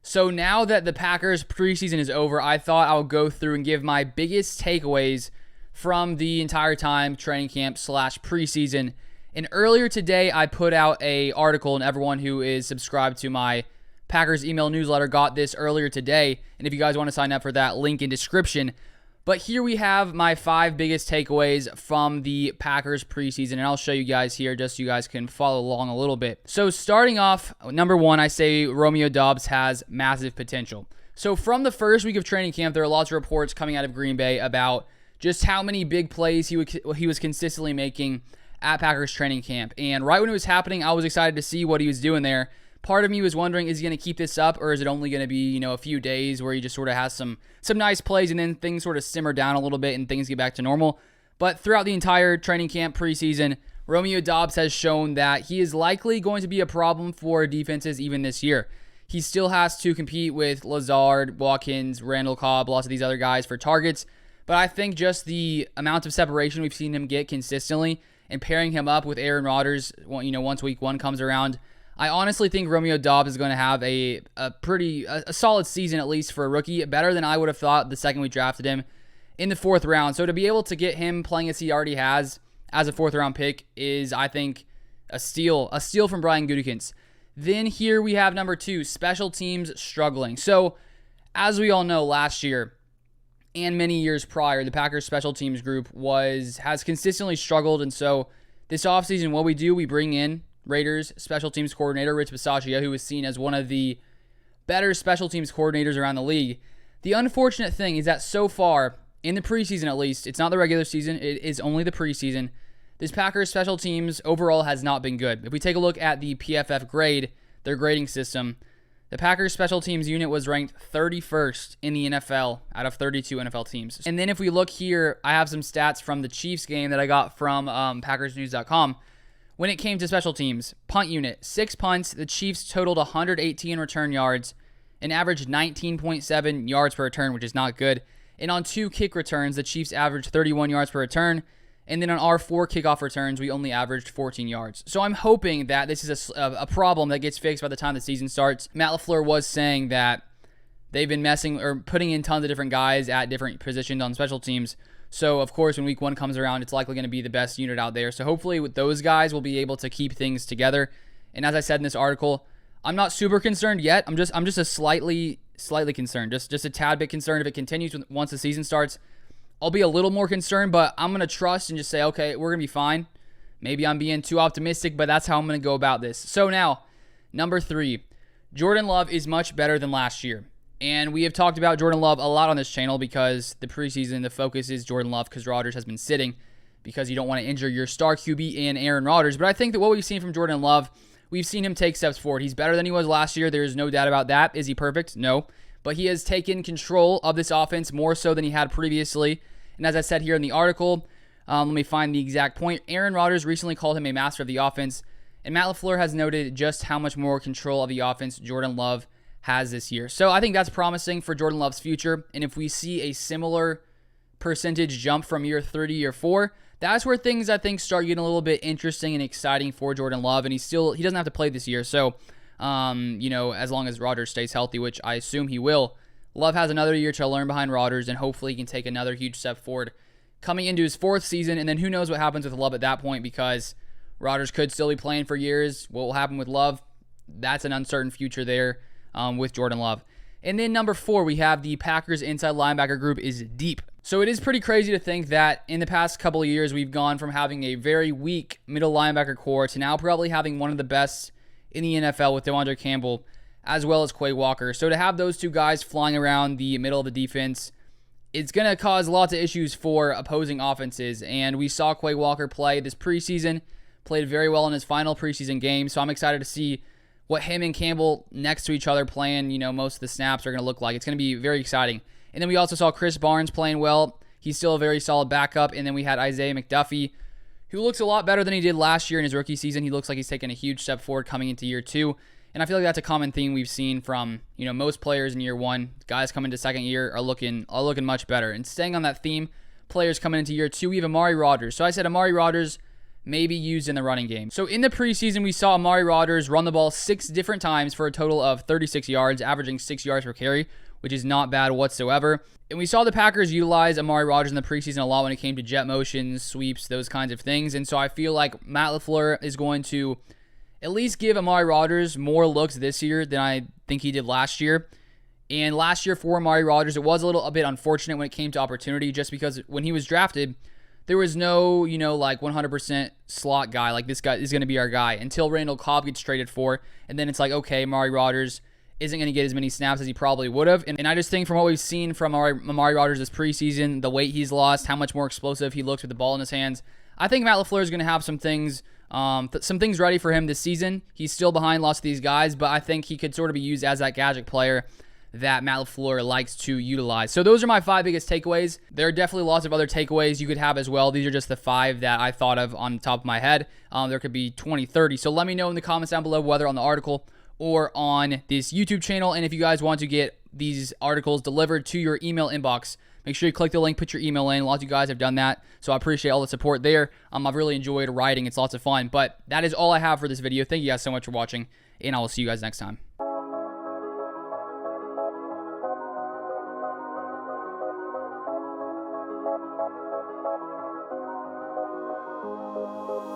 So now that the Packers preseason is over, I thought I would go through and give my biggest takeaways from the entire time training camp / preseason. And earlier today, I put out an article, and everyone who is subscribed to my Packers email newsletter got this earlier today. And if you guys want to sign up for that, link in description. But here we have my 5 biggest takeaways from the Packers preseason, and I'll show you guys here just so you guys can follow along a little bit. So starting off, number 1, I say Romeo Dobbs has massive potential. So from the first week of training camp, there are lots of reports coming out of Green Bay about just how many big plays he was consistently making at Packers training camp. And right when it was happening, I was excited to see what he was doing there. Part of me was wondering, is he going to keep this up, or is it only going to be, a few days where he just sort of has some nice plays and then things sort of simmer down a little bit and things get back to normal? But throughout the entire training camp preseason, Romeo Dobbs has shown that he is likely going to be a problem for defenses even this year. He still has to compete with Lazard, Watkins, Randall Cobb, lots of these other guys for targets. But I think just the amount of separation we've seen him get consistently and pairing him up with Aaron Rodgers, once week 1 comes around, I honestly think Romeo Dobbs is going to have a solid season, at least for a rookie, better than I would have thought the second we drafted him in the 4th round. So to be able to get him playing as he already has as a 4th round pick is, I think, a steal from Brian Gutekunst. Then here we have number 2, special teams struggling. So as we all know, last year and many years prior, the Packers special teams group has consistently struggled. And so this offseason, what we bring in Raiders special teams coordinator Rich Bisaccia, who is seen as one of the better special teams coordinators around the league. The unfortunate thing is that so far, in the preseason at least, it's not the regular season, it is only the preseason, this Packers special teams overall has not been good. If we take a look at the PFF grade, their grading system, the Packers special teams unit was ranked 31st in the NFL out of 32 NFL teams. And then if we look here, I have some stats from the Chiefs game that I got from PackersNews.com. When it came to special teams, punt unit, 6 punts, the Chiefs totaled 118 return yards, an average 19.7 yards per return, which is not good. And on 2 kick returns, the Chiefs averaged 31 yards per return. And then on our 4 kickoff returns, we only averaged 14 yards. So I'm hoping that this is a problem that gets fixed by the time the season starts. Matt LaFleur was saying that they've been putting in tons of different guys at different positions on special teams. So, of course, when week 1 comes around, it's likely going to be the best unit out there. So, hopefully, with those guys, we'll be able to keep things together. And as I said in this article, I'm not super concerned yet. I'm just a slightly concerned, just a tad bit concerned. If it continues once the season starts, I'll be a little more concerned. But I'm going to trust and just say, okay, we're going to be fine. Maybe I'm being too optimistic, but that's how I'm going to go about this. So now, number 3, Jordan Love is much better than last year. And we have talked about Jordan Love a lot on this channel because the preseason, the focus is Jordan Love because Rodgers has been sitting because you don't want to injure your star QB in Aaron Rodgers. But I think that what we've seen from Jordan Love, we've seen him take steps forward. He's better than he was last year. There's no doubt about that. Is he perfect? No. But he has taken control of this offense more so than he had previously. And as I said here in the article, let me find the exact point. Aaron Rodgers recently called him a master of the offense. And Matt LaFleur has noted just how much more control of the offense Jordan Love has this year. So I think that's promising for Jordan Love's future. And if we see a similar percentage jump from year 3 to year 4, that's where things I think start getting a little bit interesting and exciting for Jordan Love. And he doesn't have to play this year. So, as long as Rodgers stays healthy, which I assume he will, Love has another year to learn behind Rodgers, and hopefully he can take another huge step forward coming into his 4th season. And then who knows what happens with Love at that point, because Rodgers could still be playing for years. What will happen with Love? That's an uncertain future there. With Jordan Love. And then number 4, we have the Packers inside linebacker group is deep. So it is pretty crazy to think that in the past couple of years, we've gone from having a very weak middle linebacker core to now probably having one of the best in the NFL with DeAndre Campbell as well as Quay Walker. So to have those 2 guys flying around the middle of the defense, it's going to cause lots of issues for opposing offenses. And we saw Quay Walker play this preseason, played very well in his final preseason game. So I'm excited to see what him and Campbell next to each other playing, most of the snaps are going to look like. It's going to be very exciting. And then we also saw Chris Barnes playing well. He's still a very solid backup. And then we had Isaiah McDuffie, who looks a lot better than he did last year in his rookie season. He looks like he's taken a huge step forward coming into year 2. And I feel like that's a common theme we've seen from, most players in year 1. Guys coming to second year are looking much better. And staying on that theme, players coming into year 2, we have Amari Rodgers. So I said Amari Rodgers, maybe used in the running game. So in the preseason, we saw Amari Rodgers run the ball 6 different times for a total of 36 yards, averaging 6 yards per carry, which is not bad whatsoever. And we saw the Packers utilize Amari Rodgers in the preseason a lot when it came to jet motions, sweeps, those kinds of things. And so I feel like Matt LaFleur is going to at least give Amari Rodgers more looks this year than I think he did last year. And last year for Amari Rodgers, it was a bit unfortunate when it came to opportunity, just because when he was drafted, there was no, 100% slot guy, like this guy is going to be our guy, until Randall Cobb gets traded for. And then it's like, okay, Amari Rodgers isn't going to get as many snaps as he probably would have. And I just think from what we've seen from Amari Rodgers this preseason, the weight he's lost, how much more explosive he looks with the ball in his hands, I think Matt LaFleur is going to have some things ready for him this season. He's still behind lots of these guys, but I think he could sort of be used as that gadget player that Matt LaFleur likes to utilize. So those are my 5 biggest takeaways. There are definitely lots of other takeaways you could have as well. These are just the 5 that I thought of on the top of my head. There could be 20, 30. So let me know in the comments down below, whether on the article or on this YouTube channel. And if you guys want to get these articles delivered to your email inbox, make sure you click the link, put your email in. A lot of you guys have done that, so I appreciate all the support there. I've really enjoyed writing. It's lots of fun. But that is all I have for this video. Thank you guys so much for watching, and I will see you guys next time.